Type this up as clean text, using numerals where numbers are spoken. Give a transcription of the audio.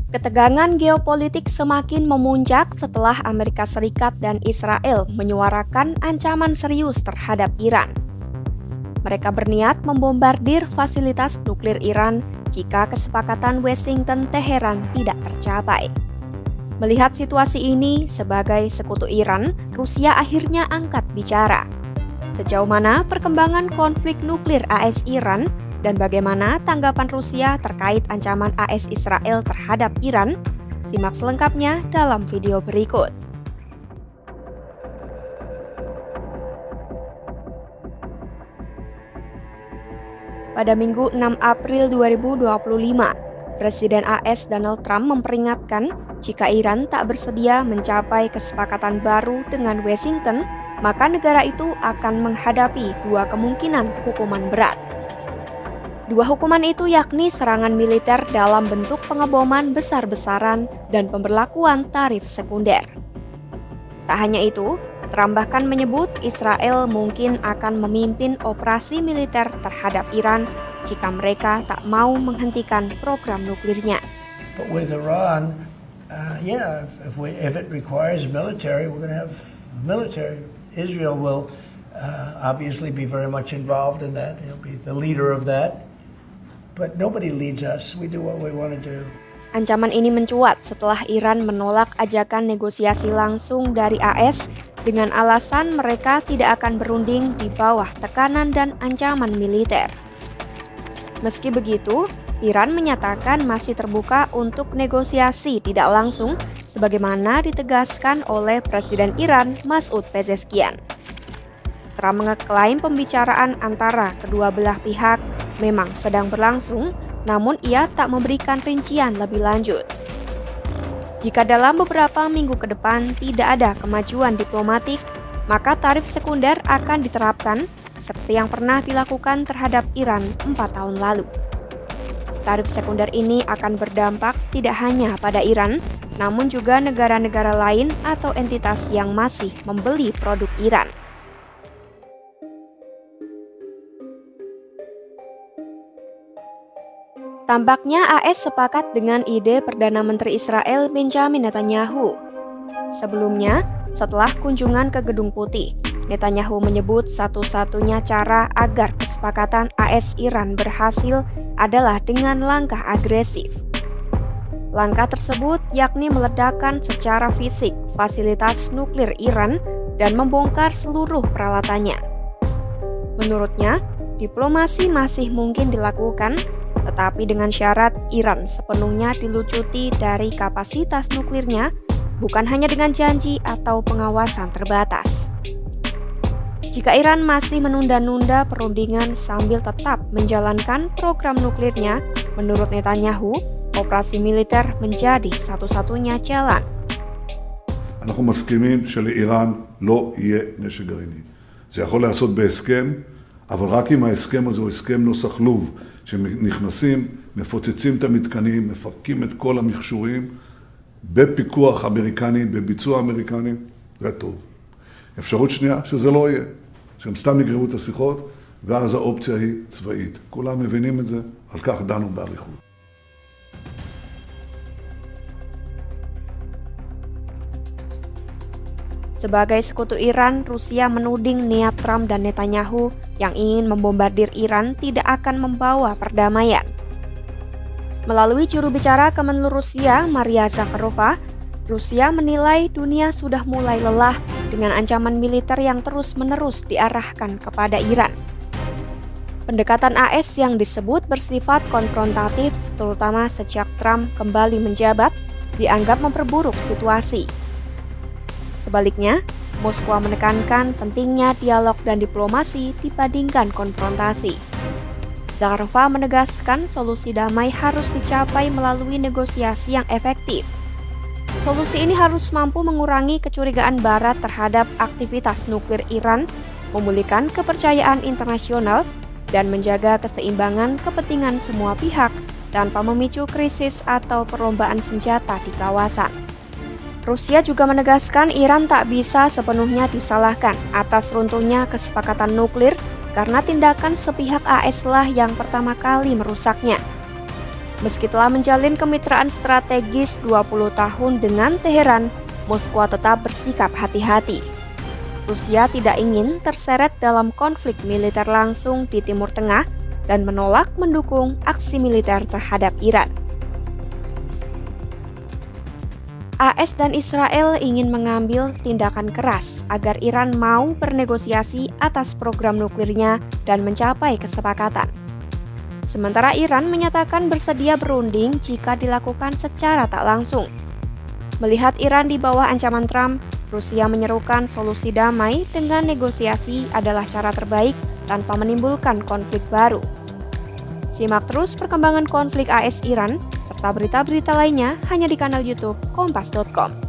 Ketegangan geopolitik semakin memuncak setelah Amerika Serikat dan Israel menyuarakan ancaman serius terhadap Iran. Mereka berniat membombardir fasilitas nuklir Iran jika kesepakatan Washington-Teheran tidak tercapai. Melihat situasi ini sebagai sekutu Iran, Rusia akhirnya angkat bicara. Sejauh mana perkembangan konflik nuklir AS-Iran dan bagaimana tanggapan Rusia terkait ancaman AS Israel terhadap Iran? Simak selengkapnya dalam video berikut. Pada Minggu 6 April 2025, Presiden AS Donald Trump memperingatkan jika Iran tak bersedia mencapai kesepakatan baru dengan Washington, maka negara itu akan menghadapi dua kemungkinan hukuman berat. Dua hukuman itu yakni serangan militer dalam bentuk pengeboman besar-besaran dan pemberlakuan tarif sekunder. Tak hanya itu, Trump bahkan menyebut Israel mungkin akan memimpin operasi militer terhadap Iran jika mereka tak mau menghentikan program nuklirnya. But with Iran, if it requires military, we're going to have military. Israel will obviously be very much involved in that. He'll be the leader of that. But nobody leads us. We do what we want to do. Ancaman ini mencuat setelah Iran menolak ajakan negosiasi langsung dari AS dengan alasan mereka tidak akan berunding di bawah tekanan dan ancaman militer. Meski begitu, Iran menyatakan masih terbuka untuk negosiasi tidak langsung sebagaimana ditegaskan oleh Presiden Iran Masoud Pezeshkian. Trump mengeklaim pembicaraan antara kedua belah pihak memang sedang berlangsung, namun ia tak memberikan rincian lebih lanjut. Jika dalam beberapa minggu ke depan tidak ada kemajuan diplomatik, maka tarif sekunder akan diterapkan seperti yang pernah dilakukan terhadap Iran 4 tahun lalu. Tarif sekunder ini akan berdampak tidak hanya pada Iran, namun juga negara-negara lain atau entitas yang masih membeli produk Iran. Tampaknya AS sepakat dengan ide Perdana Menteri Israel Benjamin Netanyahu. Sebelumnya, setelah kunjungan ke Gedung Putih, Netanyahu menyebut satu-satunya cara agar kesepakatan AS Iran berhasil adalah dengan langkah agresif. Langkah tersebut yakni meledakkan secara fisik fasilitas nuklir Iran dan membongkar seluruh peralatannya. Menurutnya, diplomasi masih mungkin dilakukan, tetapi dengan syarat Iran sepenuhnya dilucuti dari kapasitas nuklirnya, bukan hanya dengan janji atau pengawasan terbatas. Jika Iran masih menunda-nunda perundingan sambil tetap menjalankan program nuklirnya, menurut Netanyahu, operasi militer menjadi satu-satunya jalan. אנחנו מסכימים שלאיראן לא יהיה נשק גרעיני. זה יכול לעשות בהסכם, אבל רק אם ההסכם הזה הוא הסכם נוסח לוב, שנכנסים, מפוצצים את המתקנים, מפרקים את כל המכשורים, בפיקוח אמריקני, בביצוע אמריקני, זה טוב. אפשרות שנייה, שזה לא יהיה, שהם סתם יגררו את השיחות, ואז האופציה היא צבאית. כולם מבינים את זה, על כך דנו באריכות. Sebagai sekutu Iran, Rusia menuding niat Trump dan Netanyahu yang ingin membombardir Iran tidak akan membawa perdamaian. Melalui juru bicara Kemenlu Rusia, Maria Zakharova, Rusia menilai dunia sudah mulai lelah dengan ancaman militer yang terus-menerus diarahkan kepada Iran. Pendekatan AS yang disebut bersifat konfrontatif, terutama sejak Trump kembali menjabat, dianggap memperburuk situasi. Sebaliknya, Moskwa menekankan pentingnya dialog dan diplomasi dibandingkan konfrontasi. Zakharova menegaskan solusi damai harus dicapai melalui negosiasi yang efektif. Solusi ini harus mampu mengurangi kecurigaan Barat terhadap aktivitas nuklir Iran, memulihkan kepercayaan internasional, dan menjaga keseimbangan kepentingan semua pihak tanpa memicu krisis atau perlombaan senjata di kawasan. Rusia juga menegaskan Iran tak bisa sepenuhnya disalahkan atas runtuhnya kesepakatan nuklir karena tindakan sepihak AS lah yang pertama kali merusaknya. Meski telah menjalin kemitraan strategis 20 tahun dengan Teheran, Moskwa tetap bersikap hati-hati. Rusia tidak ingin terseret dalam konflik militer langsung di Timur Tengah dan menolak mendukung aksi militer terhadap Iran. AS dan Israel ingin mengambil tindakan keras agar Iran mau bernegosiasi atas program nuklirnya dan mencapai kesepakatan. Sementara Iran menyatakan bersedia berunding jika dilakukan secara tak langsung. Melihat Iran di bawah ancaman Trump, Rusia menyerukan solusi damai dengan negosiasi adalah cara terbaik tanpa menimbulkan konflik baru. Simak terus perkembangan konflik AS-Iran serta berita-berita lainnya hanya di kanal YouTube Kompas.com.